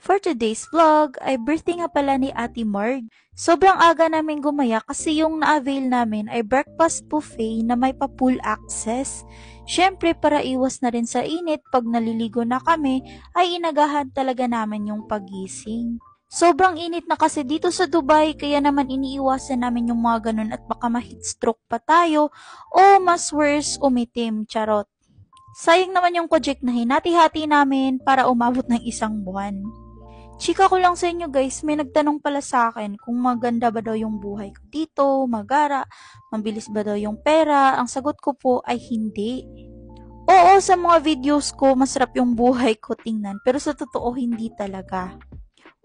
For today's vlog, ay birthday nga pala ni Ate Marg. Sobrang aga namin gumaya kasi yung na-avail namin ay breakfast buffet na may pa-pool access. Syempre para iwas na rin sa init pag naliligo na kami ay inagahan talaga namin yung pagising. Sobrang init na kasi dito sa Dubai kaya naman iniiwasan namin yung mga ganun at baka ma-heatstroke pa tayo o mas worse umitim, charot. Sayang naman yung project na hinati-hati namin para umabot ng 1 buwan. Chika ko lang sa inyo guys, may nagtanong pala sa akin kung maganda ba daw yung buhay ko dito, magara, mabilis ba daw yung pera. Ang sagot ko po ay hindi. Oo, sa mga videos ko, masarap yung buhay ko tingnan, pero sa totoo hindi talaga.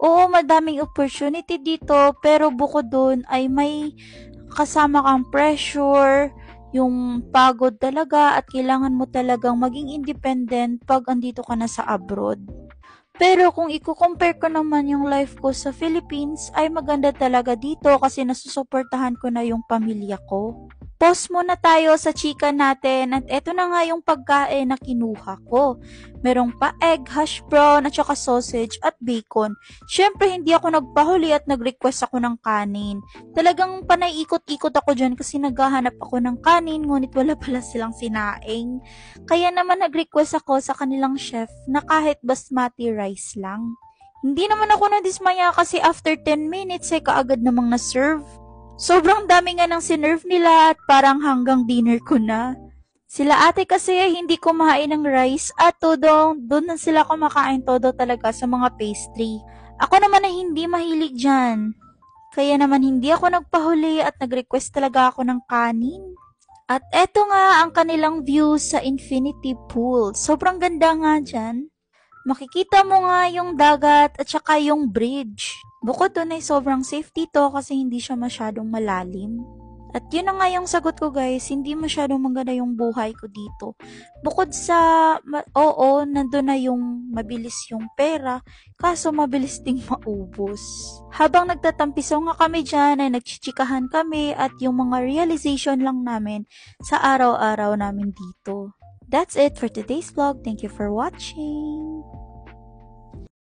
Oo, madaming opportunity dito, pero bukod doon ay may kasama kang pressure, yung pagod talaga at kailangan mo talagang maging independent pag andito ka na sa abroad. Pero kung i-compare ko naman yung life ko sa Philippines, ay maganda talaga dito kasi nasusuportahan ko na yung pamilya ko. Pause muna tayo sa chika natin at eto na nga yung pagkain na kinuha ko. Merong pa egg, hash brown at saka sausage at bacon. Syempre hindi ako nagpahuli at nag-request ako ng kanin. Talagang panay ikot-ikot ako dyan kasi naghahanap ako ng kanin ngunit wala pala silang sinaing. Kaya naman nag-request ako sa kanilang chef na kahit basmati rice lang. Hindi naman ako nadismaya kasi after 10 minutes ay kaagad namang na-serve. Sobrang dami nga ng sinerve nila at parang hanggang dinner ko na. Sila ate kasi hindi kumain ng rice at todo, doon na sila kumakain todo talaga sa mga pastry. Ako naman ay hindi mahilig dyan. Kaya naman hindi ako nagpahuli at nag-request talaga ako ng kanin. At eto nga ang kanilang view sa infinity pool. Sobrang ganda nga dyan. Makikita mo nga yung dagat at saka yung bridge. Bukod doon ay sobrang safe dito kasi hindi siya masyadong malalim. At yun na nga yung sagot ko guys, hindi masyadong maganda yung buhay ko dito. Bukod sa, oo, nandun na yung mabilis yung pera, kaso mabilis ding maubos. Habang nagtatampisaw nga kami dyan, ay nagchichikahan kami at yung mga realization lang namin sa araw-araw namin dito. That's it for today's vlog. Thank you for watching.